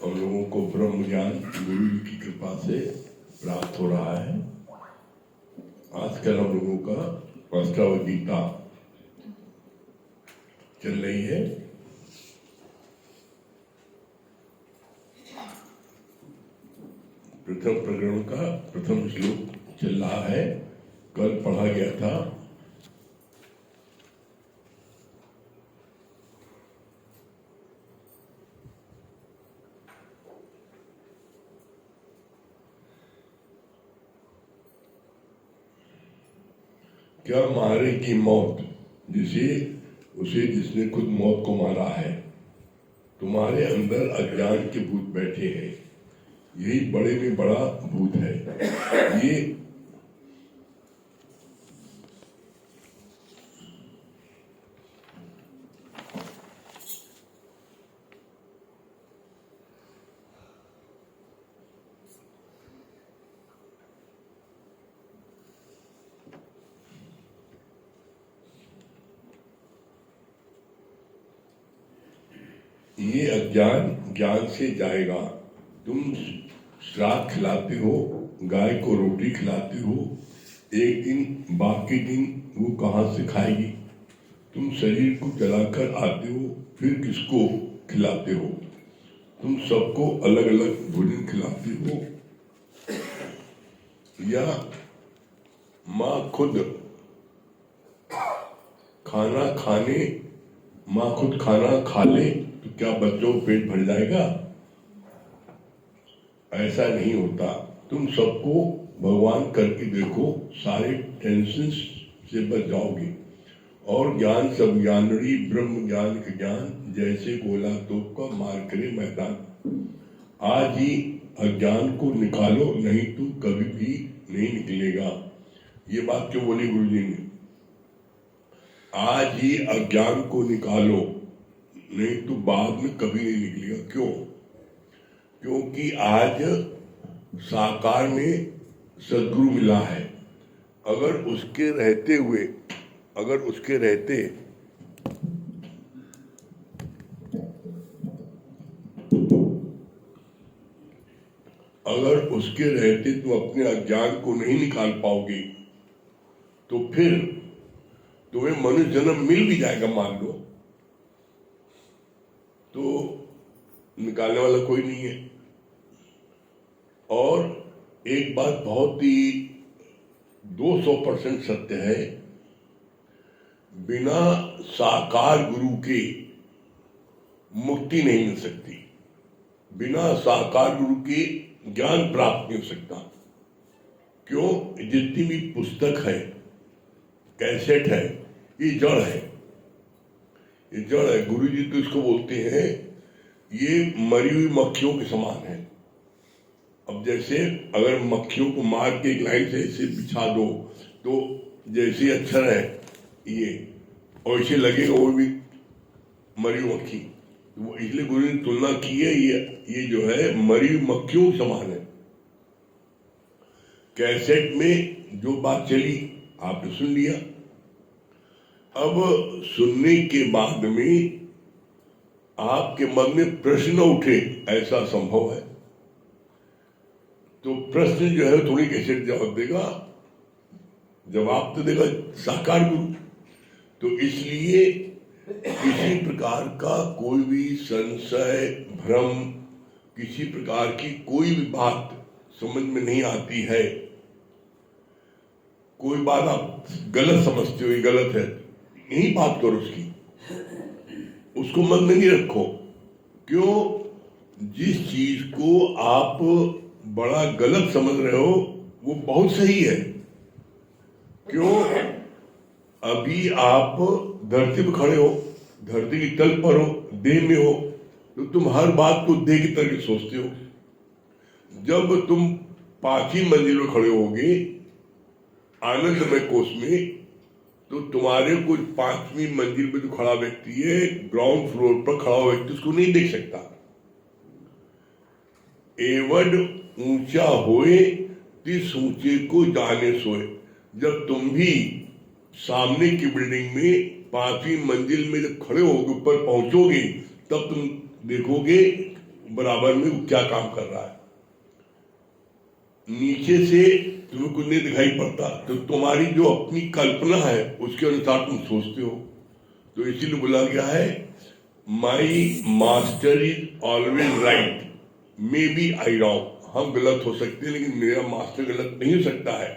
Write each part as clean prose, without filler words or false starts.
हम लोगों को ब्रह्म ज्ञान गुरु जी की कृपा से प्राप्त हो रहा है। आजकल हम लोगों का अष्टावक्र गीता चल रही है। प्रथम प्रकरण का प्रथम श्लोक चल रहा है। कल पढ़ा गया था। क्या मारे की मौत, जिसे उसे जिसने खुद मौत को मारा है। तुम्हारे अंदर अज्ञान के भूत बैठे हैं, यही बड़े में बड़ा भूत है। ये अज्ञान ज्ञान से जाएगा। तुम श्राद्ध खिलाते हो, गाय को रोटी खिलाते हो, एक दिन बाकी दिन वो कहाँ से खाएगी। तुम शरीर को जलाकर आते हो, फिर किसको खिलाते हो। तुम सबको अलग अलग भोजन खिलाते हो, या माँ खुद खाना खा ले तो क्या बच्चों को पेट भर जाएगा। ऐसा नहीं होता। तुम सबको भगवान करके देखो, सारे टेंशन से बच जाओगे। और ज्ञान सब ज्ञानड़ी ब्रह्म ज्ञान का ज्ञान, जैसे गोला तोप का मार करे मैदान। आज ही अज्ञान को निकालो, नहीं तो कभी भी नहीं निकलेगा। ये बात क्यों बोली गुरु जी ने? आज ही अज्ञान को निकालो, नहीं तो बाद में कभी नहीं निकलेगा। क्यों? क्योंकि आज साकार में सदगुरु मिला है। अगर उसके रहते तुम अपने अज्ञान को नहीं निकाल पाओगे, तो फिर तुम्हें मनुष्य जन्म मिल भी जाएगा, मान लो, तो निकालने वाला कोई नहीं है। और एक बात बहुत ही 200% सत्य है, बिना साकार गुरु के मुक्ति नहीं मिल सकती। बिना साकार गुरु के ज्ञान प्राप्त नहीं हो सकता। क्यों? जितनी भी पुस्तक है, कैसेट है, ये जड़ है। ये जड़ है। गुरु जी तो इसको बोलते हैं, ये मरी हुई मक्खियों के समान है। अब जैसे अगर मक्खियों को मार के एक लाइन से ऐसे बिछा दो, तो जैसे अक्षर है ये, और इसे लगेगा वो भी मरी हुई मक्खी। तो इसलिए गुरु ने तुलना की है, ये जो है मरी हुई मक्खियों के समान है। कैसेट में जो बात चली आपने सुन लिया। अब सुनने के बाद में आपके मन में प्रश्न उठे, ऐसा संभव है? तो प्रश्न जो है थोड़ी कैसे जवाब देगा? जवाब तो देगा साकार गुरु। तो इसलिए किसी प्रकार का कोई भी संशय, भ्रम, किसी प्रकार की कोई भी बात समझ में नहीं आती है, कोई बात आप गलत समझते हो, ये गलत है, यही बात करो उसको मन में नहीं रखो। क्यों? जिस चीज को आप बड़ा गलत समझ रहे हो वो बहुत सही है। क्यों? अभी आप धरती पर खड़े हो, धरती की तल पर हो, देह में हो, तो तुम हर बात को देह की तरह सोचते हो। जब तुम 5वीं मंजिल में खड़े होगे आनंदमय कोष में, तो तुम्हारे कुछ 5वीं मंजिल पे जो खड़ा व्यक्ति है, ग्राउंड फ्लोर पर खड़ा व्यक्ति उसको नहीं देख सकता। एवड ऊंचा होए तिस ऊंचे को जाने सोए। जब तुम भी सामने की बिल्डिंग में 5वीं मंजिल में जब खड़े होगे, ऊपर पहुंचोगे, तब तुम देखोगे बराबर में वो क्या काम कर रहा है। नीचे से तुम्हें कुछ नहीं दिखाई पड़ता, तो तुम्हारी जो अपनी कल्पना है उसके अनुसार तुम सोचते हो। तो इसीलिए बोला गया है my master is always right, may be I wrong. हम गलत हो सकते हैं लेकिन मेरा मास्टर गलत नहीं हो सकता है।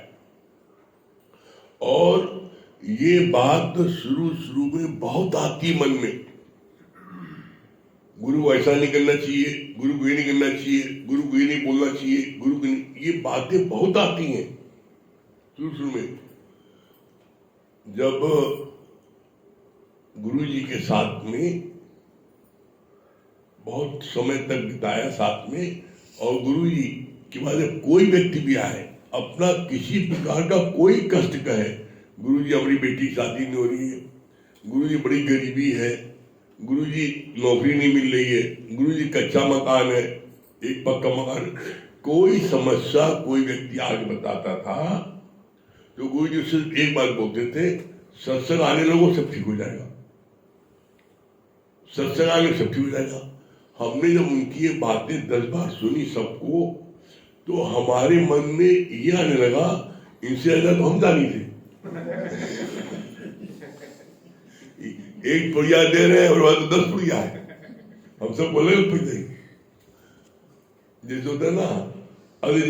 और ये बात शुरू में बहुत आती मन में, गुरु को ऐसा नहीं करना चाहिए, गुरु को ये नहीं करना चाहिए, गुरु को ये नहीं बोलना चाहिए, गुरु को नहीं, ये बातें बहुत आती हैं शुरू में। जब गुरु जी के साथ में बहुत समय तक बिताया साथ में, और गुरु जी के बाद जब कोई व्यक्ति भी आए अपना किसी प्रकार का कोई कष्ट कहे, गुरु जी हमारी बेटी की शादी नहीं हो रही है, गुरु जी बड़ी गरीबी है, गुरु जी नौकरी नहीं मिल रही है, गुरु जी कच्चा मकान है, एक पक्का मकान, कोई समस्या कोई व्यक्ति आगे बताता था तो गुरु जी सिर्फ एक बात बोलते थे, सत्संग आने लोगों सब ठीक हो जाएगा, सत्संग आने सब ठीक हो जाएगा। हमने जब उनकी ये बातें 10 बार सुनी सबको, तो हमारे मन में ये आने लगा इनसे ज्यादा तो हम जानी थे। एक पुड़िया दे रहे हैं और बाद 10 पुड़िया है, हम सब बोले जैसे होता है ना, अगर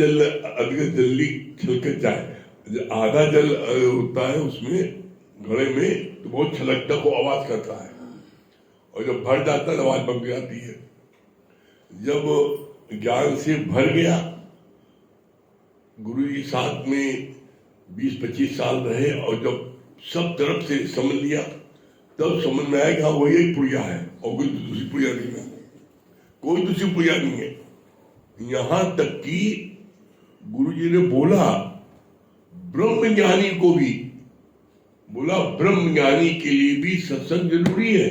जल्दी छिलके जाए, आधा जल होता है उसमें घड़े में तो बहुत छलकता को आवाज करता है, और जब भर जाता है आवाज बंद जाती है। जब ज्ञान से भर गया, गुरु जी साथ में 20-25 साल रहे, और जब सब तरफ से समझ लिया तब समझ में आया कि हाँ वही एक पुड़िया है और कोई दूसरी पुड़िया नहीं है, कोई दूसरी पुड़िया नहीं है। यहां तक कि गुरु जी ने बोला ब्रह्म ज्ञानी को भी, बोला ब्रह्म ज्ञानी के लिए भी सत्संग जरूरी है।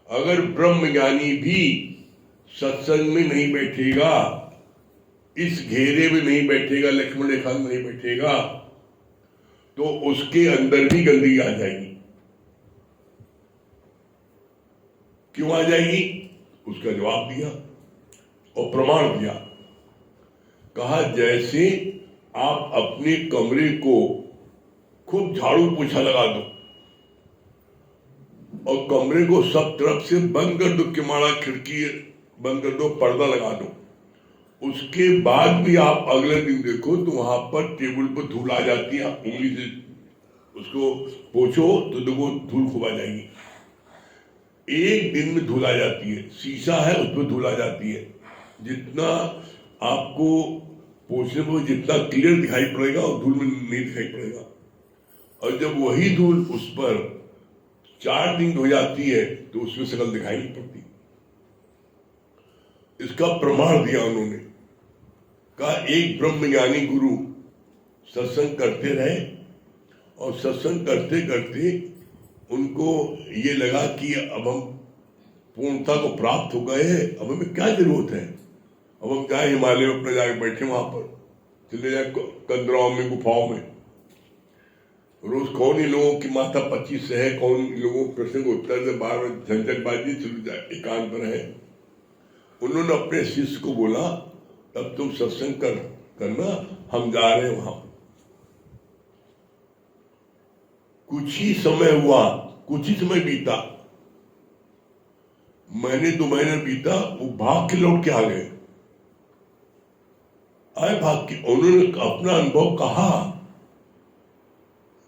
अगर ब्रह्म ज्ञानी भी सत्संग में नहीं बैठेगा, इस घेरे में नहीं बैठेगा, लक्ष्मण रेखा में नहीं बैठेगा, तो उसके अंदर भी गंदगी आ जाएगी। क्यों आ जाएगी? उसका जवाब दिया और प्रमाण दिया। कहा जैसे आप अपने कमरे को खूब झाड़ू पोछा लगा दो और कमरे को सब तरफ से बंद कर दो, किमाड़ा खिड़की बंद कर दो, पर्दा लगा दो, उसके बाद भी आप अगले दिन देखो तो वहां पर टेबल पर धूल आ जाती है, आप उंगली से उसको पोछो तो देखो धूल खूब आ जाएगी। एक दिन में धूल आ जाती है, शीशा है उस पर धूल आ जाती है, जितना आपको पोछने पर जितना क्लियर दिखाई पड़ेगा और धूल में नहीं दिखाई पड़ेगा। और जब वही धूल उस पर 4 दिन हो जाती है तो उसमें शकल दिखाई नहीं पड़ती। इसका प्रमाण दिया उन्होंने। कहा एक ब्रह्मज्ञानी गुरु सत्संग करते रहे और सत्संग करते करते उनको ये लगा कि अब हम पूर्णता को प्राप्त हो गए हैं, अब हमें क्या जरूरत है, अब हम जाए हिमालय में अपने जाके बैठे, वहां पर चले जाए कंदराओं में, गुफाओं में। रोज कौन ही लोगों की माथा 25 है, कौन लोगों प्रश्न को उत्तर से बार बार झंझटबाजी चल जाए, एकांत पर है। उन्होंने अपने शिष्य को बोला तब तुम सत्संग करना, हम जा रहे हैं वहां। कुछ ही समय हुआ, कुछ ही समय बीता, महीने 2 महीने बीता, वो भाग के लौट के आ गए, आए भाग के। उन्होंने अपना अनुभव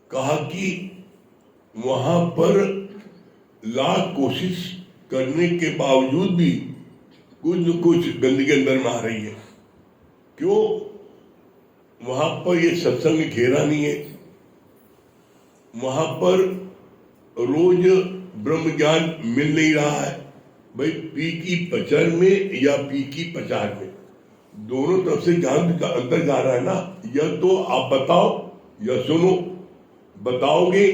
कहा कि वहां पर लाख कोशिश करने के बावजूद भी कुछ न कुछ गंदगी अंदर में आ रही है। क्यों? वहां पर ये सत्संग घेरा नहीं है, वहां पर रोज ब्रह्म ज्ञान मिल नहीं रहा है। भाई पी की पचर में या पी की पचार में, दोनों तरफ से ज्ञान का अंदर जा रहा है ना। या तो आप बताओ या सुनो, बताओगे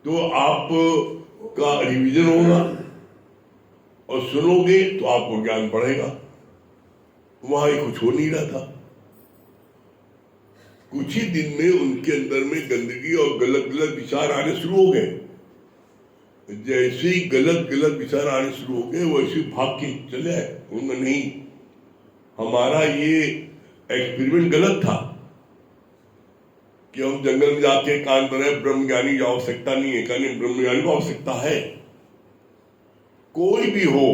तो आप का रिवीजन होगा और सुनोगे तो आपको ज्ञान बढ़ेगा। वहां कुछ हो नहीं रहा था। कुछ ही दिन में उनके अंदर में गंदगी और गलत गलत विचार आने शुरू हो गए। जैसे ही गलत गलत विचार आने शुरू हो गए वैसे भाग के चले आए। उन्होंने नहीं, हमारा ये एक्सपेरिमेंट गलत था कि हम जंगल में जाके कान बनाए, ब्रह्मज्ञानी की आवश्यकता नहीं है। कहने ब्रह्मज्ञानी को आवश्यकता है, कोई भी हो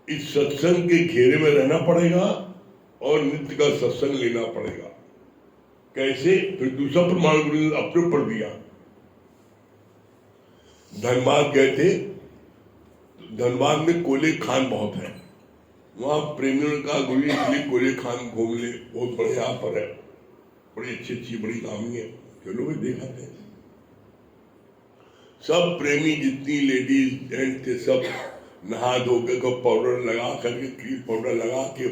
इस सत्संग के घेरे में रहना पड़ेगा और नित्य का सत्संग लेना पड़ेगा। कैसे? फिर दूसरा प्रमाण गुरु ने अपने ऊपर दिया। धनबाद गए थे, धनबाद में कोयले खान बहुत है, वहां प्रेमियों का गुरु इसलिए कोयले खान घूम ले, बहुत बड़े यहाँ पर है, बड़ी अच्छी अच्छी बड़ी नामी है, चलो भी देखा थे। सब प्रेमी जितनी लेडीज जेंट थे सब नहा धो के को पाउडर लगा करके, क्रीम पाउडर लगा के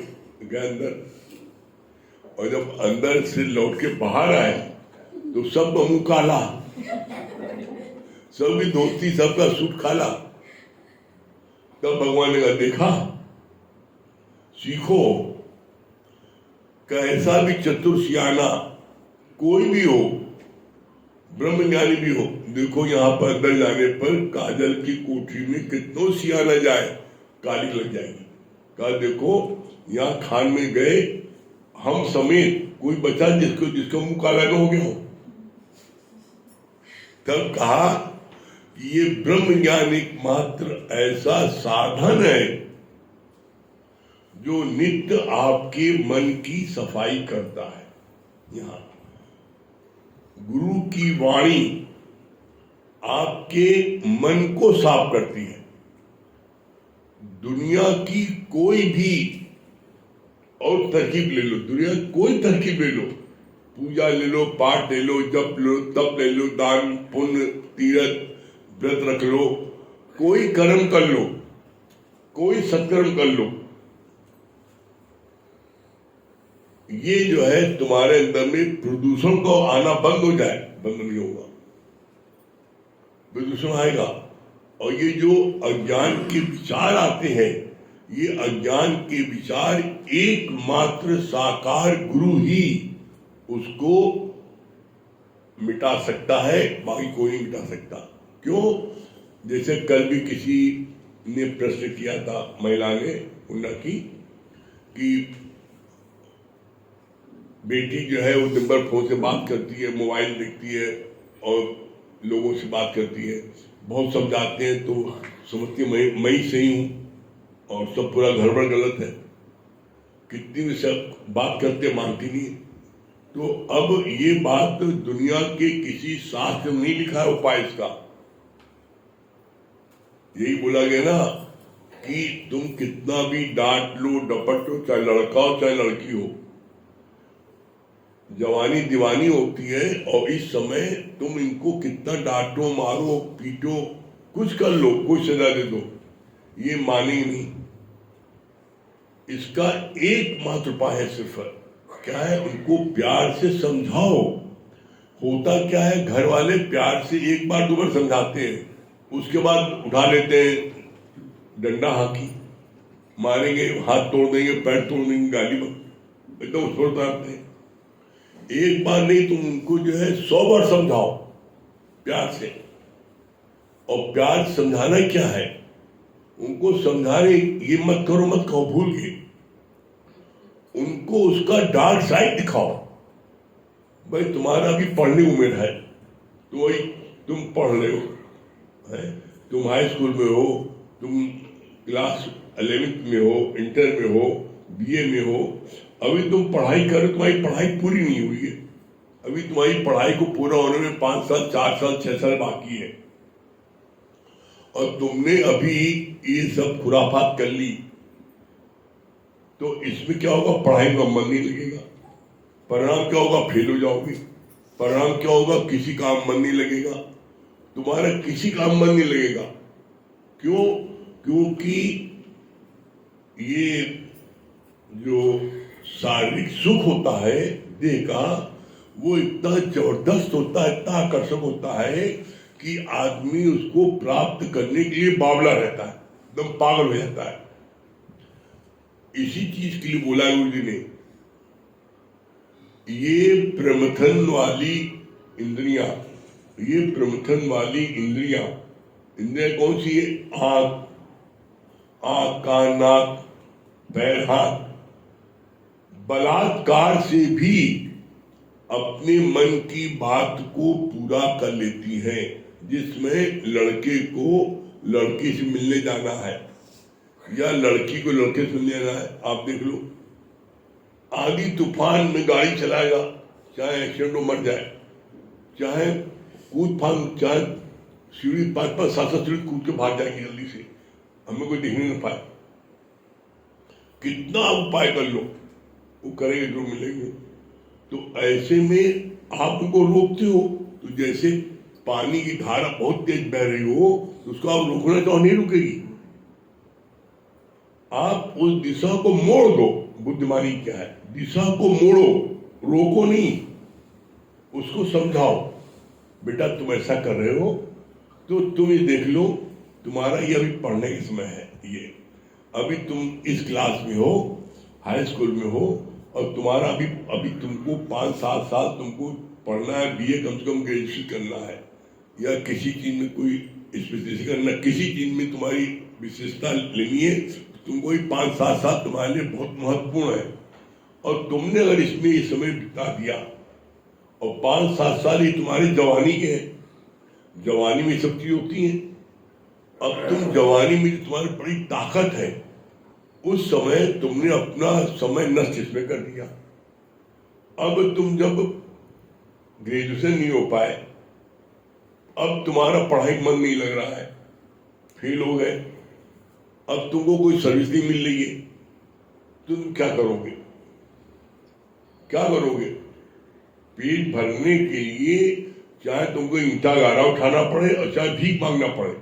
गए अंदर, और जब अंदर से लौट के बाहर आए तो सब मुंह काला, सबकी दोस्ती, सबका सूट काला। तब भगवान ने कहा देखा, सीखो, कैसा भी चतुर सियाना कोई भी हो, ब्रह्मज्ञानी भी हो, देखो यहाँ पर अंदर जाने पर काजल की कोठरी में कितनों सियाना जाए काली लग जाएगी। कहा देखो यहाँ खान में गए हम समेत कोई बचा जिसको मुंह काला न हो गया हो। तब कहा कि ये ब्रह्म ज्ञान एक मात्र ऐसा साधन है जो नित्य आपके मन की सफाई करता है। यहाँ गुरु की वाणी आपके मन को साफ करती है। दुनिया की कोई भी और तरकीब ले लो, दुनिया कोई तरकीब ले लो, पूजा ले लो, पाठ ले लो, जप लो, तप ले लो, दान पुण्य तीर्थ व्रत रख लो, कोई कर्म कर लो, कोई सत्कर्म कर लो, ये जो है तुम्हारे अंदर में प्रदूषण को आना बंद हो जाए, बंद नहीं होगा, प्रदूषण आएगा। और ये जो अज्ञान के विचार आते हैं, ये अज्ञान के विचार एकमात्र साकार गुरु ही उसको मिटा सकता है, बाकी कोई नहीं मिटा सकता। क्यों? जैसे कल भी किसी ने प्रश्न किया था, महिला ने उन्ना की कि बेटी जो है वो दिन भर फोन से बात करती है, मोबाइल देखती है और लोगों से बात करती है, बहुत समझाते हैं तो समझती मैं ही सही हूँ और सब पूरा गड़बड़ गलत है, कितनी भी सब बात करते मानती नहीं। तो अब ये बात दुनिया के किसी शास्त्र में नहीं लिखा है उपाय इसका। यही बोला गया ना कि तुम कितना भी डांट लो डपट लो, चाहे लड़का हो चाहे लड़की हो, जवानी दीवानी होती है और इस समय तुम इनको कितना डांटो मारो पीटो कुछ कर लो, कोई सजा दे दो, ये मानेंगे नहीं। इसका एकमात्र उपाय है सिर्फ क्या है, उनको प्यार से समझाओ। होता क्या है, घर वाले प्यार से एक बार दो बार समझाते हैं, उसके बाद उठा लेते हैं डंडा, हाथी मारेंगे, हाथ तोड़ देंगे, पैर तोड़ देंगे, गाली एकदम उस पर उतारते हैं। एक बार नहीं, तुम उनको जो है 100 बार समझाओ प्यार से। और प्यार समझाना क्या है, उनको समझाने ये मत करो मत कहो, भूल गए, उनको उसका डार्क साइड दिखाओ। भाई तुम्हारा भी पढ़ने की उम्र है, तो वही तुम पढ़ रहे हो, है? तुम हाई स्कूल में हो, तुम क्लास 11th में हो, इंटर में हो, बीए में हो, अभी तुम पढ़ाई करो, तुम्हारी पढ़ाई पूरी नहीं हुई है, अभी तुम्हारी पढ़ाई को पूरा होने में 5 साल 4 साल 6 साल बाकी है, और तुमने अभी ये सब खुराफात कर ली, तो इसमें क्या होगा, पढ़ाई का मन नहीं लगेगा, परिणाम क्या होगा, फेल हो जाओगे, परिणाम क्या होगा, किसी काम मन नहीं लगेगा, तुम्हारा किसी काम मन नहीं लगेगा। क्यों? क्योंकि ये जो शारीरिक सुख होता है देह का, वो इतना जबरदस्त होता है, इतना आकर्षक होता है कि आदमी उसको प्राप्त करने के लिए बावला रहता है, एकदम पागल हो जाता है। इसी चीज के लिए बोला गुरु जी ने, ये प्रमथन वाली इंद्रियां, ये प्रमथन वाली इंद्रियां इंद्रियां कौन सी है? आंख, आंख, कान, नाक, पैर, हाथ। बलात्कार से भी अपने मन की बात को पूरा कर लेती हैं, जिसमें लड़के को लड़की से मिलने जाना है या लड़की को लड़के से मिलने जाना है। आप देख लो, आंधी तूफान में गाड़ी चलाएगा, चाहे एक्सीडेंट में मर जाए, चाहे कूद फान, चाहे सीढ़ी 5-5 7-7 सीढ़ी कूद के भाग जाएंगे जल्दी से, हमें कोई देखने नहीं पाए। कितना उपाय कर लो, वो करेंगे जो मिलेंगे। तो ऐसे में आप उनको रोकते हो, तो जैसे पानी की धारा बहुत तेज बह रही हो, तो उसको आप रोकना चाहो, नहीं रुकेगी। आप उस दिशा को मोड़ दो। बुद्धिमानी क्या है? दिशा को मोड़ो, रोको नहीं, उसको समझाओ, बेटा तुम ऐसा कर रहे हो तो तुम ये देख लो, तुम्हारा ये अभी पढ़ने का समय है, ये अभी तुम इस क्लास में हो, हाई स्कूल में हो, और तुम्हारा अभी तुमको 5-7 साल तुमको पढ़ना है, बीए कम से कम ग्रेजुएशन करना है, या किसी चीज में कोई स्पेशलिस्ट करना, किसी चीज में तुम्हारी विशेषता लेनी है, तुमको 5-7 साल तुम्हारे लिए बहुत महत्वपूर्ण है। और तुमने अगर इसमें ये समय बिता दिया, और 5-7 साल ही तुम्हारी जवानी के हैं, जवानी में सब चीज होती है। अब तुम जवानी में तुम्हारी बड़ी ताकत है, उस समय तुमने अपना समय नष्ट इसमें कर दिया। अब तुम जब ग्रेजुएशन नहीं हो पाए, अब तुम्हारा पढ़ाई मन नहीं लग रहा है, फेल हो गए, अब तुमको कोई सर्विस नहीं मिल रही है, तुम क्या करोगे? क्या करोगे? पेट भरने के लिए चाहे तुमको ईंटा गारा उठाना पड़े, और चाहे भीख मांगना पड़े,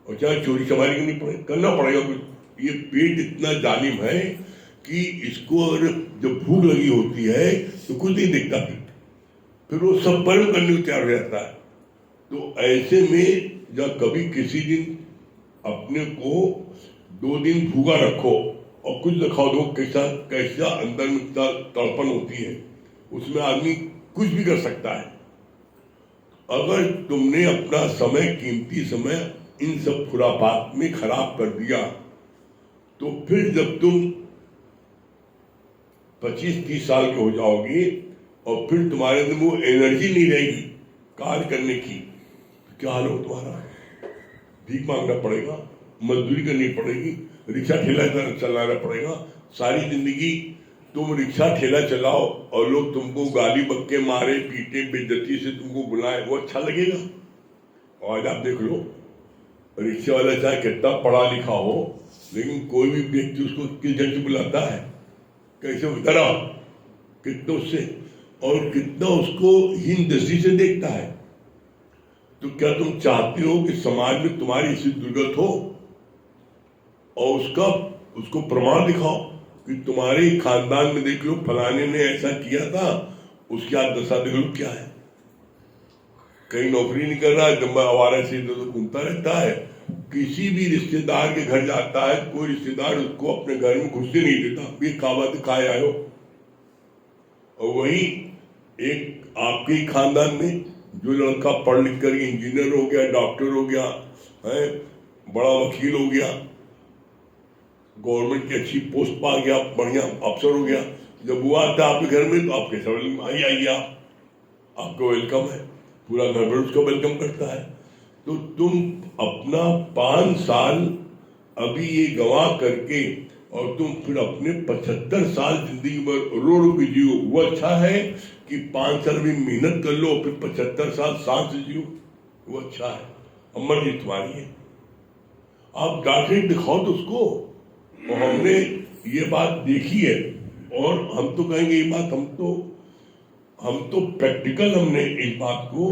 और चाहे चोरी चमारी करनी पड़े, करना पड़ेगा कुछ। ये पेट इतना जालिम है कि इसको अगर जब भूख लगी होती है तो कुछ नहीं दिखता, फिर वो सब पर करने को तैयार हो जाता है। तो ऐसे में जब कभी किसी दिन अपने को 2 दिन भूखा रखो और कुछ दिखाओ दो, कैसा कैसा अंदर में तड़पन होती है, उसमें आदमी कुछ भी कर सकता है। अगर तुमने अपना समय, कीमती समय इन सब खुरापात में खराब कर दिया, तो फिर जब तुम 25-30 साल के हो जाओगे और फिर तुम्हारे अंदर वो एनर्जी नहीं रहेगी कार्य करने की, तो क्या हाल हो तुम्हारा? भीख मांगना पड़ेगा, मजदूरी करनी पड़ेगी, रिक्शा ठेला चलाना पड़ेगा। सारी जिंदगी तुम रिक्शा ठेला चलाओ और लोग तुमको गाली बक्के मारे, पीटे, बेइज्जती से तुमको बुलाए, वो अच्छा लगेगा? और आज आप देख लो, रिक्शा वाला चाहे कितना पढ़ा लिखा हो, लेकिन कोई भी व्यक्ति उसको किस ढंग से बुलाता है, कैसे उतरा, कितना उससे, और कितना उसको हीन दृष्टि से देखता है। तो क्या तुम चाहते हो कि समाज में तुम्हारी ऐसी दुर्गत हो, और उसको प्रमाण दिखाओ कि तुम्हारे खानदान में देख लो फलाने ने ऐसा किया था, उसकी आज दशा देख लो क्या है। कहीं नौकरी नहीं कर रहा है, जब आवारा से तो घूमता रहता है, किसी भी रिश्तेदार के घर जाता है, कोई रिश्तेदार उसको अपने घर में घुसने नहीं देता, ये काबा दिखाए आयो। और वही एक आपके ही खानदान में जो लड़का पढ़ लिख कर इंजीनियर हो गया, डॉक्टर हो गया है, बड़ा वकील हो गया, गवर्नमेंट की अच्छी पोस्ट पा गया, बढ़िया अफसर हो गया, जब वो आता है आपके घर में तो आपके सब आइए आपको वेलकम है, पूरा घर भर उसको वेलकम करता है। तो तुम अपना 5 साल अभी ये गवा करके और तुम फिर अपने 75 साल जिंदगी भर रो रो के जियो, वो अच्छा है कि 5 साल भी मेहनत कर लो फिर 75 साल शांत से जियो, वो अच्छा है। अमर जी तुम्हारी है, आप डॉक्टर दिखाओ तो उसको। और हमने ये बात देखी है, और हम तो कहेंगे ये बात, हम तो प्रैक्टिकल हमने इस बात को,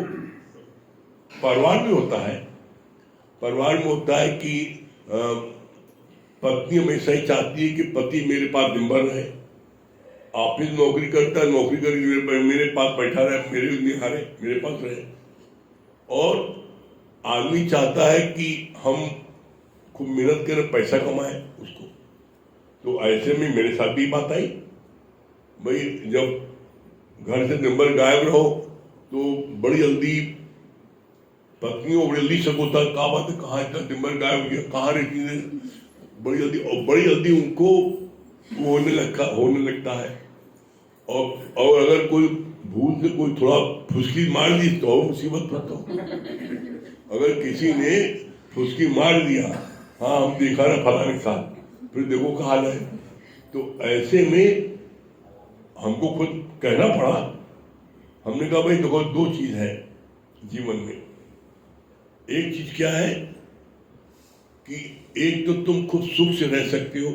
परिवार में होता है, परिवार में होता है कि पत्नी हमेशा ही चाहती है कि पति मेरे पास दिन भर रहे, ऑफिस नौकरी करता है, नौकरी करके मेरे पास बैठा रहे, मेरे निहारे मेरे पास रहे। और आदमी चाहता है कि हम खूब मेहनत करें, पैसा कमाए उसको। तो ऐसे में मेरे साथ भी बात आई, भाई जब घर से दिन भर गायब रहो तो बड़ी जल्दी पत्नियों बड़ी जल्दी शक होता है, कहा बात है, कहाँ इतना टिम्बर गायब हो गया, कहाँ रहती है, बड़ी जल्दी उनको होने लगता है। और अगर कोई भूल से कोई थोड़ा फुसकी मार दी तो मुसीबत पड़ता हो। अगर किसी ने फुसकी मार दिया, हाँ हम देखा ना फलाने के साथ, फिर देखो क्या हाल है। तो ऐसे में हमको खुद कहना पड़ा, हमने कहा भाई देखो दो चीज है जीवन में। एक चीज क्या है कि एक तो तुम खुद सुख से रह सकते हो,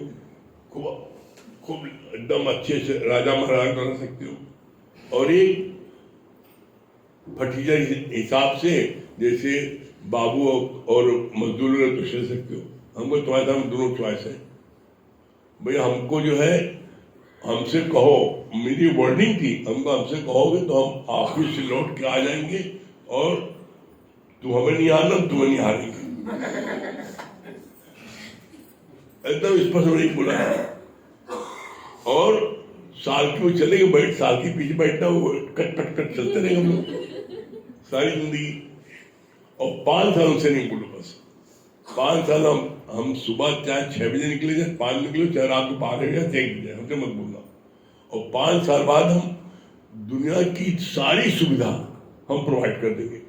खूब एकदम अच्छे से राजा महाराजा रह सकते हो, और एक भतीजा हिसाब से जैसे बाबू और मजदूर तो रह सकते हो। हमको चॉइस, हम दोनों चॉइस है भैया। हमको जो है हमसे कहो, मेरी वर्डिंग थी, हमसे कहोगे तो हम ऑफिस से लौट के आ जाएंगे और तुम हमें नहीं आना, तुम्हें नहीं हारेंगे। एकदम स्पष्ट नहीं बोला है। और साल की वो चलेंगे, बैठ साल के पीछे बैठना, वो कट कट कट चलते रहेंगे हम लोग सारी जिंदगी। और 5 साल उनसे नहीं बोलो बस। 5 साल हम सुबह चाहे 6 बजे निकले जाए, 5 निकले, चाहे रात को 5 बजे जाए, हमसे मत बोलना। और 5 साल बाद हम दुनिया की सारी सुविधा हम प्रोवाइड कर देंगे।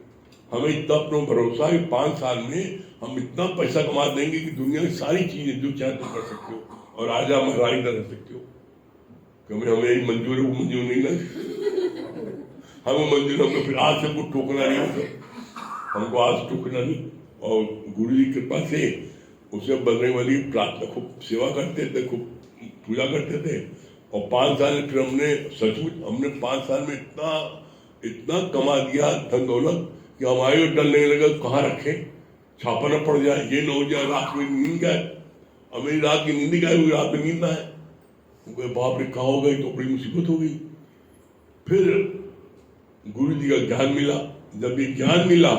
हमें इतना अपना भरोसा है कि 5 साल में हम इतना पैसा कमा देंगे कि दुनिया की सारी चीजें जो चाहे तुम कर सकते हो और राजा महारानी रह सकते हो। क्योंकि हमें यही मंजूर है, वो मंजूर नहीं ना, हमें मंजूर, हमको फिर आज से कुछ टोकना नहीं होता, हमको आज टोकना नहीं। और गुरु जी की कृपा से उसे बजरंग वाली प्रार्थना खूब सेवा करते थे, खूब पूजा करते थे। और 5 साल में फिर हमने सचमुच हमने 5 साल में इतना कमा दिया धन दौलत कि हमारे डर नहीं लगा कहाँ रखे, छापा न पड़ जाए, ये न हो जाए रात में नींद गाय। अब मेरी रात की नींद गाय हुई, रात में नींद ना है, बाप रे कहा हो गई तो बड़ी मुसीबत हो गई। फिर गुरु जी का ज्ञान मिला। जब ये ज्ञान मिला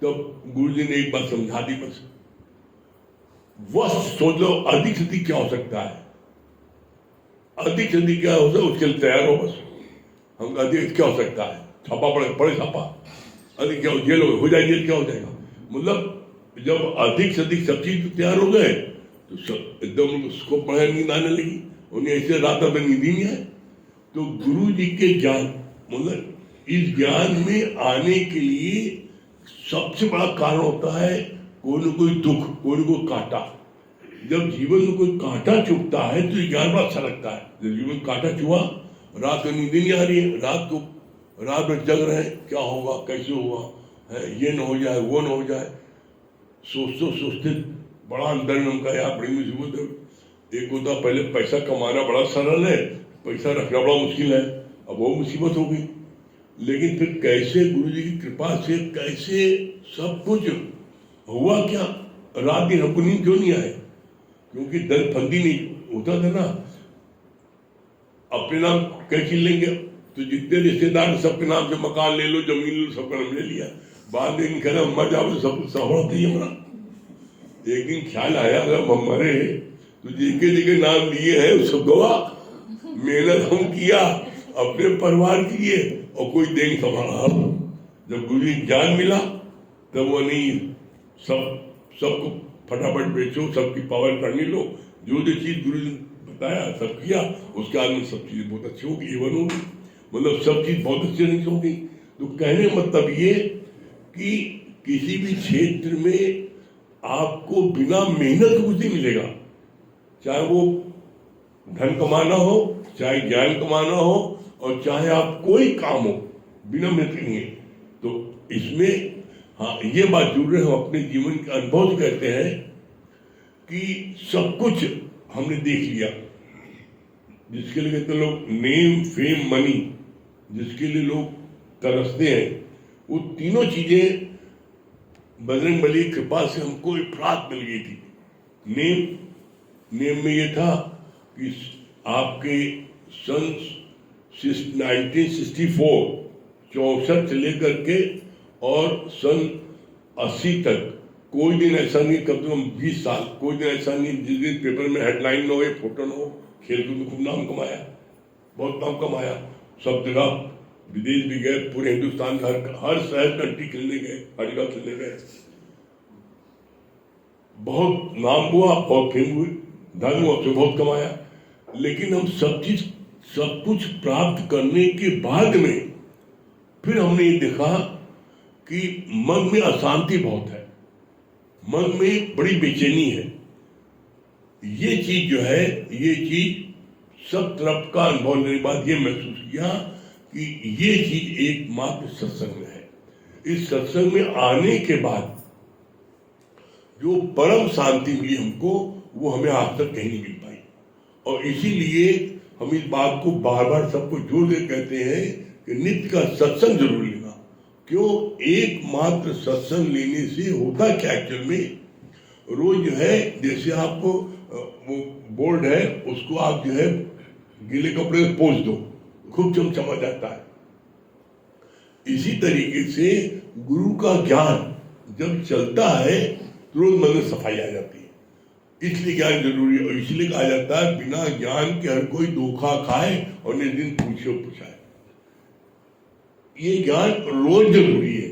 तब गुरु जी ने एक बात समझा दी, बस वह सोच लो अधिक से अधिक क्या हो सकता है, अधिक से अधिक क्या हो सकता है उसके लिए तैयार हो। बस हम अधिक क्या हो सकता है, छापा पड़े छापा, अधिक क्या जेल हो जाए, जेल क्या हो जाएगा। मतलब जब अधिक से अधिक सब चीज तैयार हो गए तो सब एकदम उसको पढ़े, नींद आने लगी, उन्हें ऐसे रात में नींद ही नहीं है। तो गुरु जी के ज्ञान, मतलब इस ज्ञान में आने के लिए सबसे बड़ा कारण होता है कोई न कोई दुख, कोई न कोई कांटा। जब जीवन में कोई कांटा चुभता है तो ये ज्ञान बड़ा अच्छा लगता है। जब जीवन में कांटा चुभा, रात को नींद नहीं आ रही है, रात में जग रहे हैं, क्या होगा, कैसे होगा है, ये न हो जाए, वो न हो जाए, सोचते बड़ा अंदर में उनका यार बड़ी मुसीबत है। एक होता पहले पैसा कमाना बड़ा सरल है, पैसा रखना बड़ा मुश्किल है, अब वो मुसीबत हो गई। लेकिन फिर कैसे गुरु जी की कृपा से कैसे सब कुछ हुआ, क्या रात दिन हमको नींद क्यों नहीं आए, क्योंकि दल फंदी नहीं होता था ना। अपने नाम कैसे लेंगे, तो जितने रिश्तेदार सबके नाम से मकान ले लो, जमीन ले लो, सबका नाम ले लिया। बाद में कहना मर जाओ, सब सहोड़ा थी हमारा। एक दिन ख्याल आया अगर हम मरे तो जिनके जिनके नाम लिए हैं उसको गवा, मेहनत हम किया, अपने परिवार के लिए, और कोई देख संभाला। जब गुरु जी ज्ञान मिला तब वो नहीं, सबको फटाफट बेचो, सबकी पावर करनी लो, जो चीज गुरु जी बताया सब किया, उसके बाद में सब चीज बहुत अच्छी होगी, एवन होगी, मतलब सब चीज बहुत अच्छी नहीं होगी। तो कहने मतलब ये कि किसी भी क्षेत्र में आपको बिना मेहनत कुछ नहीं मिलेगा, चाहे वो धन कमाना हो, चाहे ज्ञान कमाना हो, और चाहे आप कोई काम हो, बिना मेहनत नहीं है। तो इसमें हाँ ये बात जरूर है, हम अपने जीवन के अनुभव से कहते हैं कि सब कुछ हमने देख लिया, जिसके लिए कहते लोग नेम फेम मनी, जिसके लिए लोग तरसते हैं, वो तीनों चीजें बजरंगबली की कृपा से हमको एक प्राप्त मिल गई थी। नेम में ये था कि आपके सन 1964 से लेकर के और सन 80 तक कोई दिन ऐसा नहीं, कम से कम 20 साल कोई दिन ऐसा नहीं जिस दिन पेपर में हेडलाइन न हो, फोटो न हो। खेल कूद में खूब नाम कमाया, बहुत नाम कमाया, सब जगह विदेश भी गए, पूरे हिंदुस्तान का हर शहर कंट्री खेलने गए, हर जगह खेलने गए, बहुत नाम हुआ, बहुत फेम हुई, धन हुआ, उससे बहुत कमाया। लेकिन हम सब कुछ प्राप्त करने के बाद में फिर हमने ये देखा कि मन में अशांति बहुत है, मन में बड़ी बेचैनी है। ये चीज जो है, ये चीज सब तरफ का अनुभव लेने के बाद ये महसूस किया कि ये चीज एकमात्र सत्संग में है। इस सत्संग में आने के बाद जो परम शांति मिली हमको, वो हमें आज तक कहीं नहीं मिल पाई। और इसीलिए हम इस बात को बार बार सबको जोर दे कहते हैं कि नित्य का सत्संग जरूर लेना। क्यों? एकमात्र सत्संग लेने से होता क्या एक्चुअल में, रोज जो है जैसे आप वो बोर्ड है उसको आप जो है गीले कपड़े में पोंछ दो, खूब चमचमा जाता है। इसी तरीके से गुरु का ज्ञान जब चलता है तो रोज मन में सफाई आ जाती है। इसलिए ज्ञान जरूरी है। और इसलिए कहा जाता है बिना ज्ञान के हर कोई धोखा खाए और निर्दिन पूछे पूछाए। ये ज्ञान रोज जरूरी है।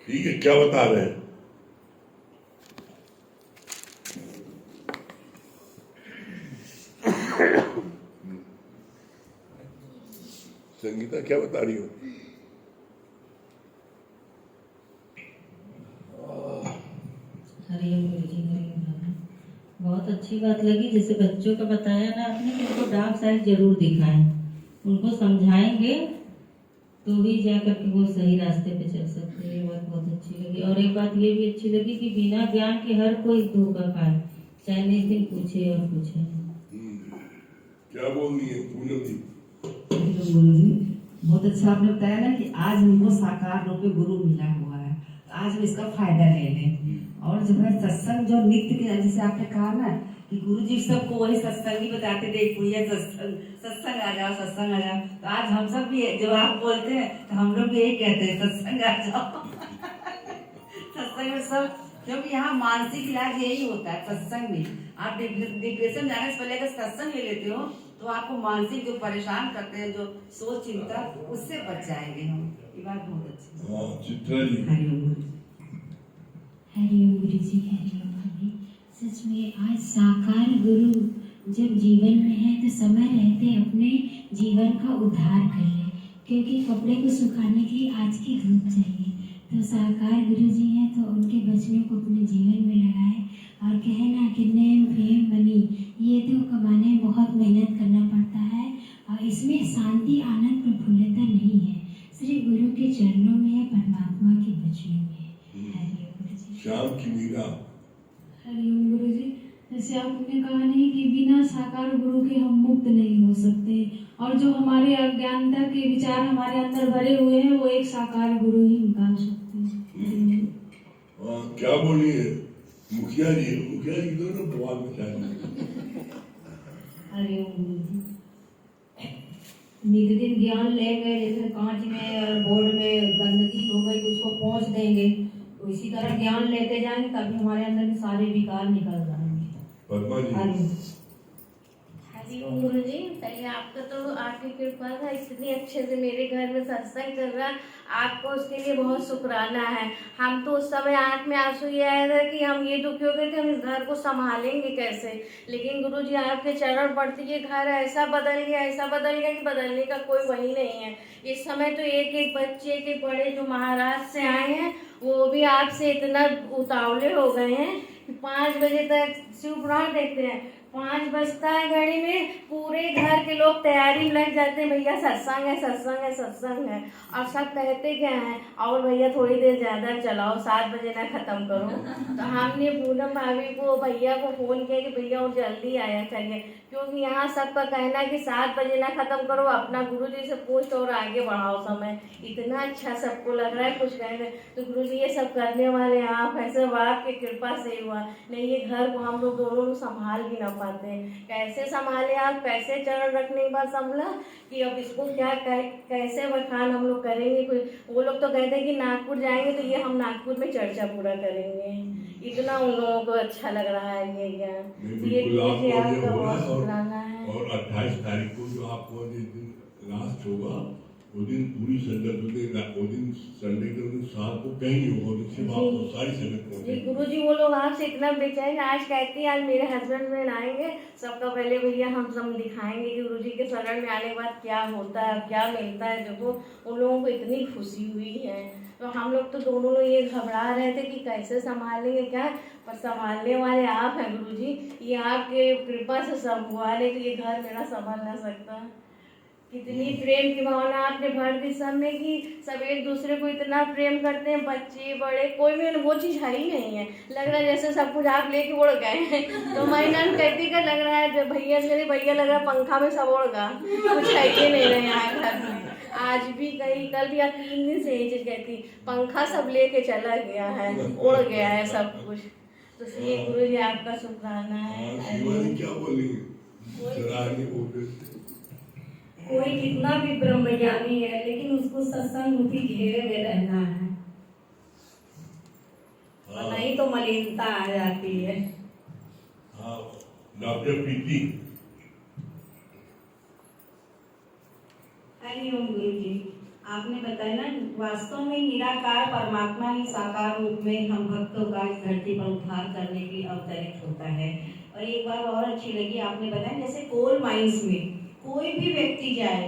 ठीक है, क्या बता रहे हैं? संगीता क्या बता रही हो? हरिओम गुरु जी, हरिओम। बहुत अच्छी बात लगी जैसे बच्चों का बताया ना आपने कि उनको डार्क साइड जरूर दिखाएं, उनको समझाएंगे तो ही जाकर के वो सही रास्ते पे चल सकते हैं। ये बात बहुत अच्छी लगी। और एक बात ये भी अच्छी लगी कि बिना ज्ञान के हर कोई धोखा खाए, चाहे निर्दिन पूछे और पूछे। क्या बोलनी है पूनम जी? गुरु जी, बहुत अच्छा आपने बताया ना कि आज हमको साकार रूप में गुरु मिला हुआ है, आज हम इसका फायदा ले लें। और जो है सत्संग जो नित्य के, जैसे आपने कहा ना कि गुरु जी सबको वही सत्संग ही बताते थे, पुड़िया सत्संग आ जाओ, सत्संग आ जाओ। तो आज हम सब भी जब आप बोलते हैं तो हम लोग भी यही कहते हैं, सत्संग आ जाओ। सत्संग में सब, क्योंकि यहाँ मानसिक इलाज यही होता है सत्संग में। आप डिप्रेशन जाने से पहले अगर सत्संग ले लेते हो तो आपको मानसिक जो परेशान करते हैं, जो सोच चिंता, उससे बच जाएंगे हम। ये बात बहुत अच्छी है। चित्रा जी, हरिओम गुरु जी, हरिओम। सच में आज साकार गुरु जब जीवन में है तो समय रहते अपने जीवन का उद्धार कर ले, क्योंकि कपड़े को सुखाने की आज की धूप चाहिए। तो साकार गुरु जी हैं तो उनके वचनों को अपने जीवन में लगाए और कहे ना कि नेम फेम मनी ये तो कमाने में बहुत मेहनत करना पड़ता है और इसमें शांति आनंद प्रफुल्लता नहीं है, सिर्फ गुरु के चरणों में है, परमात्मा के वचनों में है। हरिओम गुरु जी। शाम की मीरा। हरिओम गुरु जी, जैसे आपने कहा नहीं कि बिना साकार गुरु के हम मुक्त नहीं हो सकते, और जो हमारे अज्ञानता के विचार हमारे अंदर भरे हुए हैं वो एक साकार गुरु ही निकाल सकते हैं। क्या बोली है मुखिया जी? मुखिया जी दोनों भगवान में चाहिए। हरिओम गुरु जी। नित्य ज्ञान लेंगे, जैसे कांच में और बोर्ड में गंदगी हो गई तो उसको पोंछ देंगे, तो इसी तरह ज्ञान लेते जाएंगे तभी हमारे अंदर के सारे विकार निकल जाएंगे। पद्मा जी। हरिओम गुरु जी, पहले आपका तो आपकी कृपा था, इतनी अच्छे से मेरे घर में सत्संग चल रहा है, आपको उसके लिए बहुत शुक्राना है। हम तो उस समय आंख में आंसू ये आया था कि हम ये दुखी हो गए थे, हम इस घर को संभालेंगे कैसे। लेकिन गुरु जी आपके चरण पड़ते ये घर ऐसा बदल गया, ऐसा बदल गया कि बदलने का कोई वही नहीं है। इस समय तो एक एक बच्चे के बड़े जो महाराष्ट्र से आए हैं वो भी आपसे इतना उतावले हो गए हैं कि 5 बजे तक शिव पुराण देखते हैं, 5 बजता है घड़ी में पूरे घर के लोग तैयारी में लग जाते हैं, भैया सत्संग है, सत्संग है, सत्संग है। और सब कहते क्या हैं, और भैया थोड़ी देर ज़्यादा चलाओ, 7 बजे ना ख़त्म करो। तो हमने पूनम भाभी को, भैया को फ़ोन किया कि भैया और जल्दी आया चाहिए, क्योंकि यहाँ सबका कहना है कि 7 बजे ना ख़त्म करो, अपना गुरु जी से पूछ और आगे बढ़ाओ समय। इतना अच्छा सबको लग रहा है कुछ कहने। तो गुरु जी ये सब करने वाले आप ऐसे, आपकी कृपा से हुआ, नहीं ये घर को हम लोग दोनों लोग संभाल भी ना पाते हैं। कैसे संभाले आप, कैसे चरण रखने के बाद संभला कि अब इसको क्या कैसे बखान हम लोग करेंगे। कोई वो लोग तो कहते हैं कि नागपुर जाएंगे तो ये हम नागपुर में चर्चा पूरा करेंगे, इतना उन लोगों को अच्छा लग रहा है ये ज्ञान। ये आपका बहुत शुक्राना है। है। और 28 तारीख को जो आपको जिस दिन लास्ट होगा वो दिन पूरी संगत वो दिन संडे के दिन शाम को कहीं नहीं होगा, उससे आपको सारी संगत जी पहुंचेगी। गुरुजी, वो लोग आपसे इतना बेचैन आज कहती हैं आज मेरे हस्बैंड बहन आएंगे, सबका पहले भैया हम सब दिखाएंगे कि गुरुजी के शरण में आने के बाद क्या होता है, क्या मिलता है। देखो उन लोगों को इतनी खुशी हुई है, तो हम लोग तो दोनों लोग ये घबरा रहे थे कि कैसे संभालेंगे क्या, पर संभालने वाले आप हैं गुरुजी। ये आपके कृपा से सब हुआ, नहीं तो ये घर मेरा संभाल ना सकता। कितनी प्रेम की भावना आपने भर दी सब में कि सब एक दूसरे को इतना प्रेम करते हैं, बच्चे बड़े, कोई में वो चीज़ है ही नहीं है। लग रहा है जैसे सब कुछ आप लेके उड़ गए हैं। तो मैंने कहती का लग रहा है जब भैया से भैया लग रहा है पंखा में सब उड़ गया, कुछ है ही नहीं रहे यहाँ घर में। आज भी कहीं कल भी 3 दिन से यही चीज़ कहती, पंखा सब लेके चला गया है, उड़ गया है सब कुछ। तो इसलिए गुरु जी आपका शुक्राना है। शिवानी क्या बोलेंगे, सराहनीय बोल रहे थे। कोई कितना भी ब्रह्मज्ञानी है लेकिन उसको सत्संग रूपी घेरे में रहना है, और नहीं तो मलिनता आ जाती है। हाँ, डॉक्टर प्रीति। हरिओम गुरु जी, आपने बताया ना वास्तव में निराकार परमात्मा ही साकार रूप में हम भक्तों का इस धरती पर उद्धार करने के लिए अवतरित होता है। और एक बात और अच्छी लगी, आपने बताया जैसे कोल माइंस में कोई भी व्यक्ति जाए,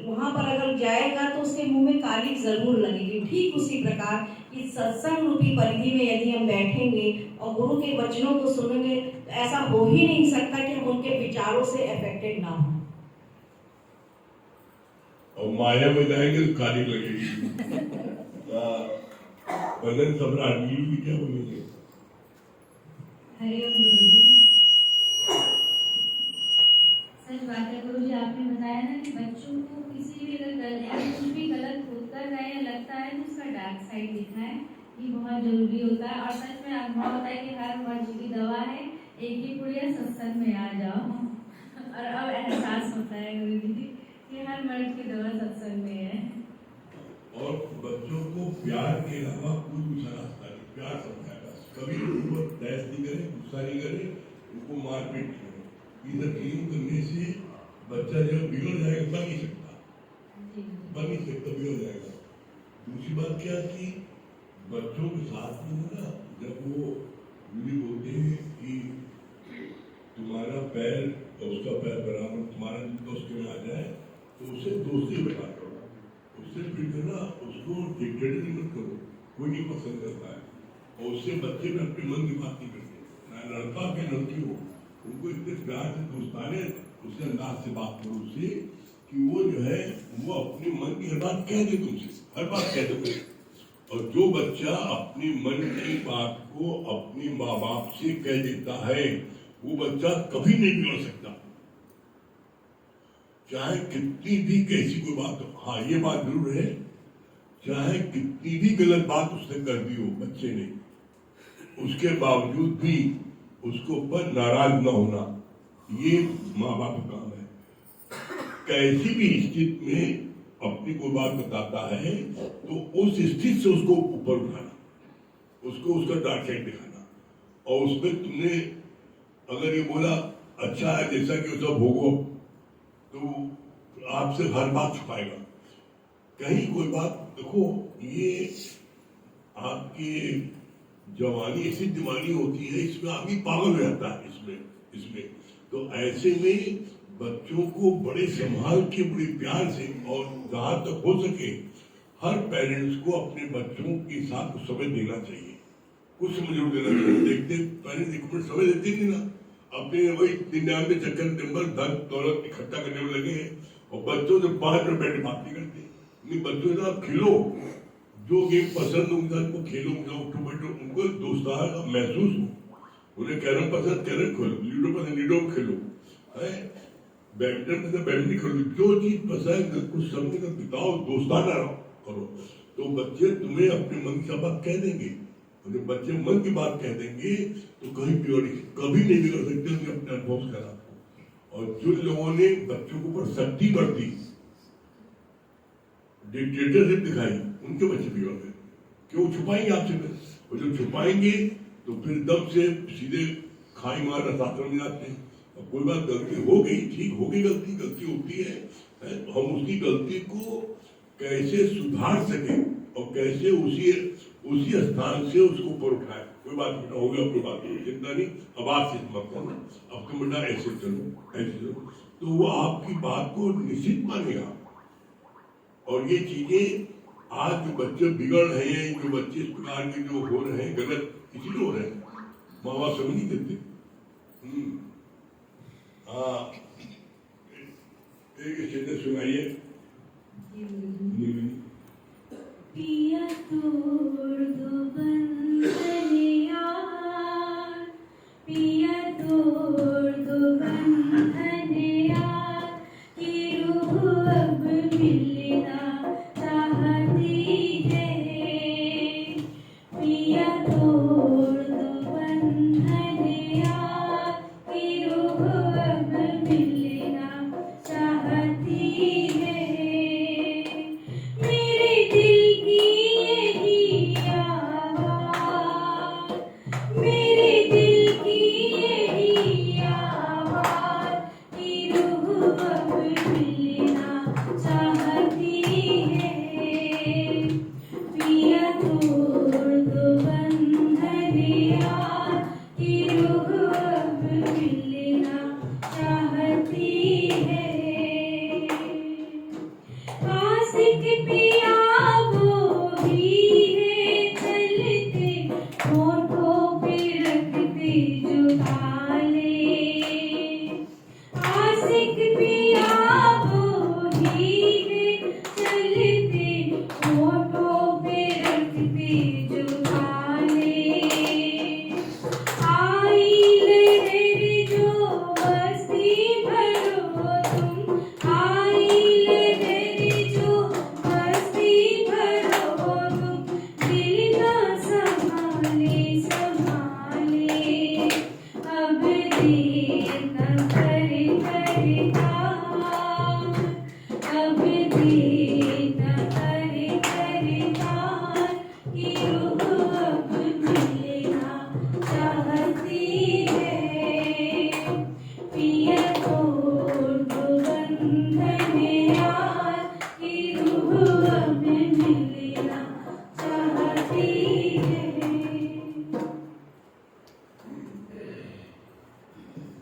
वहां पर अगर जाएगा तो उसके मुंह में कालिक जरूर लगेगी। ठीक उसी प्रकार इस सत्संग रूपी परिधि में यदि हम बैठेंगे और गुरु के वचनों को सुनेंगे तो ऐसा हो ही नहीं सकता कि हम उनके विचारों से अफेक्टेड ना हो। और माया में जाएंगे तो कालिक लगेगी। बदन सम्राट नीलू भी क्या बोलेंगे। हरिओम गुरु जी, सच बात है गुरु जी, आपने बताया ना कि बच्चों को किसी भी अगर कुछ भी गलत होता है या लगता है तो उसका डार्क साइड दिखाएं, ये बहुत जरूरी होता है। और सच में अनुभव होता है कि हर मर्ज की दवा है, एक ही पुड़िया सत्संग में आ जाओ। और अब एहसास होता है गुरु जी कि हर मर्ज की दवा सत्संग में है। और बच्चों को प्यार के अलावा कोई दूसरा रास्ता नहीं, प्यार समझाएगा। कभी उनको तैस नहीं करे, गुस्सा नहीं करे, उनको मारपीट नहीं करे। इधर क्लीन करने से बच्चा जब बिगड़ जाएगा बन नहीं सकता, बिगड़ जाएगा। दूसरी बात क्या कि बच्चों के साथ में ना जब वो बोलते हैं कि तुम्हारा पैर और उसका पैर बराबर, तुम्हारा जूता उसके में आ जाए तो उससे दोस्ती बना करो, उससे फिर करना, उसको डिक्टेटर मत करो, कोई नहीं पसंद करता है। और उससे बच्चे में अपने मन की बात नहीं करते, ना लड़का के लड़की हो, उनको इतने प्यार से दोस्ताने उसके अंदाज से बात करो उससे कि वो जो है वो अपने मन की हर बात कह दे, तुमसे हर बात कह दे। और जो बच्चा अपनी मन की बात को अपने माँ बाप से कह देता है वो बच्चा कभी नहीं बिगड़ सकता, चाहे कितनी भी कैसी कोई बात हो। हाँ, ये बात जरूर है, चाहे कितनी भी गलत बात उसने कर दी हो बच्चे ने, उसके बावजूद भी उसको ऊपर नाराज न होना, ये माँ बाप का काम है। कैसी भी स्थिति में अपनी कोई बात बताता है तो उस स्थिति से उसको ऊपर उठाना, उसको उसका डार्क साइड दिखाना। और उसमें तुमने अगर ये बोला अच्छा है जैसा कि उसका भोगो, तो आपसे हर बात छुपाएगा। कहीं कोई बात देखो, ये आपकी जवानी ऐसी दीवानी होती है, इसमें आदमी पागल हो जाता है। इसमें तो ऐसे में बच्चों को बड़े संभाल के बड़े प्यार से, और जहाँ तक हो सके हर पेरेंट्स को अपने बच्चों के साथ समय देना चाहिए, कुछ समय जरूर देना चाहिए। देखते पेरेंट्स एक मिनट समय देते नहीं ना, अपने वही 99 चक्कर नंबर धन दौलत इकट्ठा करने में लगे हैं, और बच्चों से 5 मिनट बैठे बात नहीं करते। बच्चों से आप खेलो, जो गेम पसंद होगा उनको खेलो, उठो बैठो, उनको दोस्ताना का महसूस हो। उन्हें कैरम पसंद कैरम खेलो, लूडो पसंद लूडो खेलो, है बैडमिंटन पसंद बैडमिंटन खेलो, जो चीज पसंद कुछ समय का बिताओ, दोस्ताना करो। तो बच्चे तुम्हें अपने मन की बात कह देंगे, और जब बच्चे मन की बात कह देंगे तो कभी नहीं बिगड़ सकते, उन्हें अपने अनुभव करा। और जिन लोगों ने बच्चों के ऊपर सख्ती बरती, डिक्टेटरशिप दिखाई, उनके बच्चे बिगड़ गए। क्यों छुपाएंगे आपसे? और जब छुपाएंगे तो फिर दम से सीधे खाई मार शास्त्र में जाते हैं। और कोई बात गलती हो गई, ठीक हो गई, गलती होती है, तो हम उसकी गलती को कैसे सुधार सके और कैसे उसी स्थान से उसको ऊपर उठाए। कोई बात बेटा हो गया, कोई बात नहीं, चिंता नहीं, अब आज से मत करना, अब तुम बेटा ऐसे चलो, तो वो आपकी बात को निश्चित मानेगा। और ये चीजें आज जो बच्चे बिगड़ रहे हैं, जो बच्चे इस प्रकार के जो हो रहे हैं गलत, इसीलिए हो रहे हैं, माँ बाप समझ नहीं देते। हाँ, एक स्टेटस सुनाइए। पिया तोड़ दो बंधन यार, पिया तोड़ दो बंधन यार, कि रूह अब मिलना चाहती है। पिया तोड़ दो बंधन यार, कि रूह अब मिलना चाहती है। मेरे दिल की यही आवाज़, मेरे दिल की यही आवाज़, कि रूह अब मिलना चाहती है। पिया तोड़ दो बंधन यार, कि रूह अब मिलना चाहती है। आशिक पिया वो ही है, चलते होठों पे रखते जो ताले। आशिक पिया वो ही है, चलते होठों पे रखते जो ताले। आई लहर जो मस्ती भरो तुम, आई लहर जो मस्ती भरो तुम, दिल ना संभाले संभाले। अब देर न करे करता, अब देर न करे करता, कि रूह अब मिलना चाहती है। पिया तोड़ दो बंधन यार, कि रूह अब मिलना चाहती है।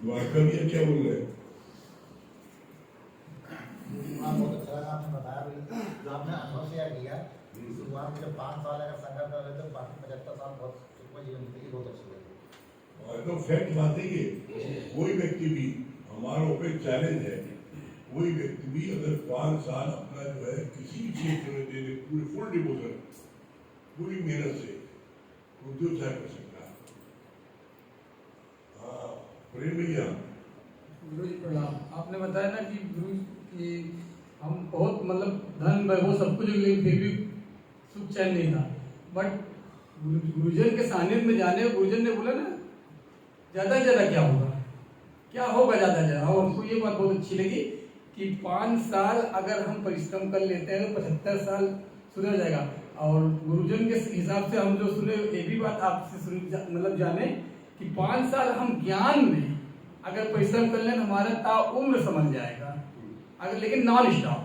द्वारका भैया क्या बोल रहे हैं? बहुत अच्छा लगा आपने बताया भी, जो आपने अनुभव शेयर किया। शुरुआत में जब 5 साल अगर संघर्ष कर रहे थे, बाकी 75 साल बहुत सुखमय जीवन जिंदगी बहुत अच्छी लगी। और तो फैक्ट बात है ये, कोई व्यक्ति भी, हमारा ओपन चैलेंज है, कोई व्यक्ति भी अगर 5 साल अपना जो है किसी भी क्षेत्र में दे दे, पूरे फुल डिवोशन, पूरी मेहनत से, तो जो चाहे कर सकता है। हाँ, प्रेम भैया। गुरु जी प्रणाम। आपने बताया ना कि गुरु की हम बहुत मतलब धन वैभव सब कुछ, लेकिन फिर भी सुख चैन नहीं था। बट गुरुजन के सानिध्य में जाने, गुरुजन ने बोला ना ज़्यादा से ज़्यादा क्या होगा, क्या होगा ज़्यादा से ज़्यादा। और उनको ये बात बहुत अच्छी लगी कि 5 साल अगर हम परिश्रम कर लेते हैं तो 75 साल सुधर जाएगा। और गुरुजन के हिसाब से हम जो सुने, ये भी बात आपसे सुन मतलब जाने कि 5 साल हम ज्ञान में अगर परिश्रम कर लें तो हमारा ताउम्र समझ जाएगा, अगर लेकिन नॉन स्टॉप,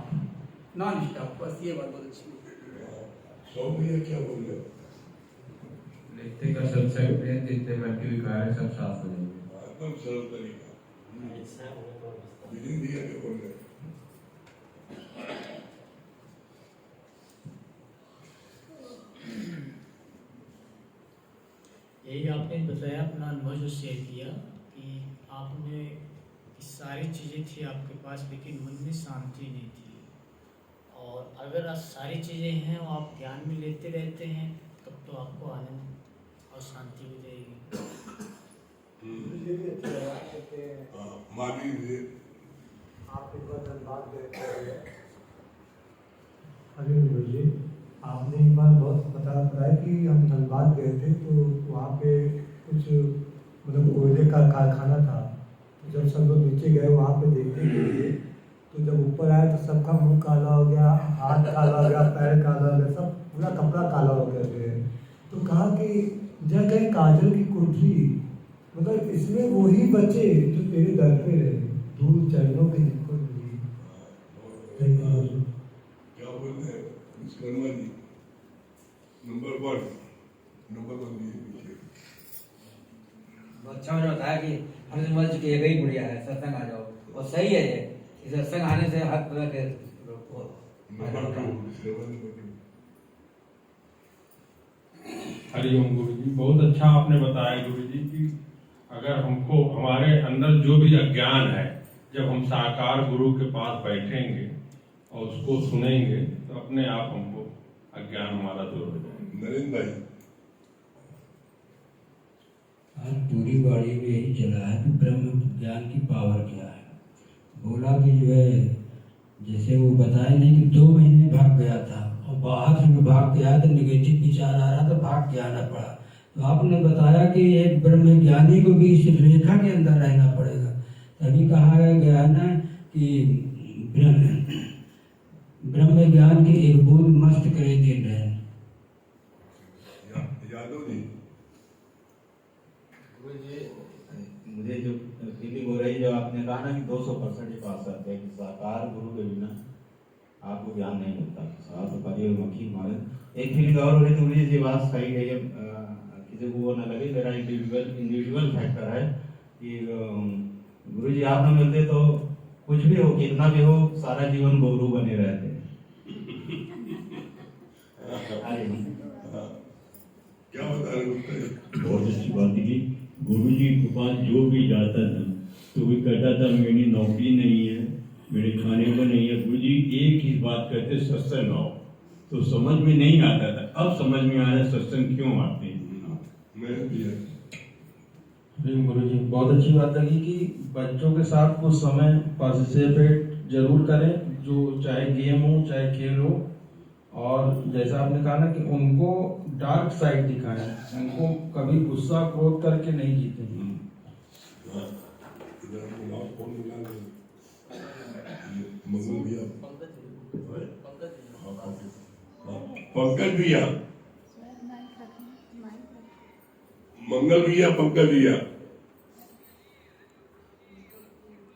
बस ये बात बहुत अच्छी है। सौ भैया क्या बोल रहे हो? नित्य का सत्संग में जितने मन के विकार है सब साफ हो जाएंगे। एकदम सरल तरीका। विजय भैया क्या बोल रहे हैं? यही आपने बताया, अपना अनुभव जो शेयर किया कि आपने सारी चीज़ें थी आपके पास, लेकिन मन में शांति नहीं थी। और अगर आज सारी चीज़ें हैं और आप ज्ञान में लेते रहते हैं, तब तो आपको आनंद और शांति हो जाएगी। अरे गुरु जी, आपने एक बार बहुत बताया कि हम धनबाद गए थे, तो वहाँ पे कुछ मतलब कोयले का कारखाना था। तो जब सब लोग नीचे गए वहाँ पे देखने के लिए, तो जब ऊपर आए तो सबका मुंह काला हो गया, हाथ काला हो गया, पैर काला हो गया, सब पूरा कपड़ा काला हो गया थे। तो कहा कि जगह काजल की कोठरी, मतलब इसमें वही बच्चे जो तेरे दर पे रहे, धूल चरणों में जिनको मिली। क्या बोल रहे हैं विश्वकर्मा जी? नंबर वन ये अच्छा मैंने बताया कि हमने समझ चुके एक ही गुड़िया है, सत्संग आ जाओ, और सही है ये, इस सत्संग आने से हर तरह के हरिओम गुरु जी, बहुत अच्छा आपने बताया गुरु जी कि अगर हमको हमारे अंदर जो भी अज्ञान है, जब हम साकार गुरु के पास बैठेंगे और उसको सुनेंगे तो अपने आप हमको अज्ञान हमारा दूर हो जाएगा। नरेंद्र भाई, आज पूरी बाड़ी में यही चला है कि ब्रह्म ज्ञान की पावर क्या है। बोला कि जो है, जैसे वो बताया नहीं कि 2 महीने भाग गया था और बाहर से भाग गया तो निगेटिव विचार आ रहा था, भाग के आना पड़ा। तो आपने बताया कि एक ब्रह्म ज्ञानी को भी इस रेखा के अंदर रहना पड़ेगा। तभी कहा गया है ना कि ब्रह्म ज्ञान की एक बूंद मस्त करे दिन रहे। यादव जी, मुझे जो फीलिंग हो रही, जो आपने कहा ना कि 200% ही पास आते हैं कि साकार गुरु के बिना आपको ज्ञान नहीं मिलता। साथ परिवार मक्खी मारे एक फीलिंग और हो रही थी मुझे, ये बात सही है, किसी को वो ना लगे, मेरा इंडिविजुअल फैक्टर है कि गुरु जी आप ना मिलते तो कुछ भी हो, कितना भी हो, सारा जीवन गुरु बने रहते। क्या बता रहे? बहुत अच्छी बात है कि गुरु जी के पास जो भी जाता था तो भी कहता था मेरी नौकरी नहीं है, मेरे खाने को नहीं है। गुरु जी एक ही बात कहते, सत्संग आओ। तो समझ में नहीं आता था, अब समझ में आ रहा है सत्संग क्यों आते हैं। गुरु जी, बहुत अच्छी बात लगी कि बच्चों के साथ कुछ समय पार्टिसिपेट जरूर करें, जो चाहे गेम हो चाहे खेल हो, और जैसा आपने कहा ना कि उनको डार्क साइड दिखाएं, उनको कभी गुस्सा क्रोध करके नहीं जीते। पंकज भैया, मंगल भैया, पंकज भैया।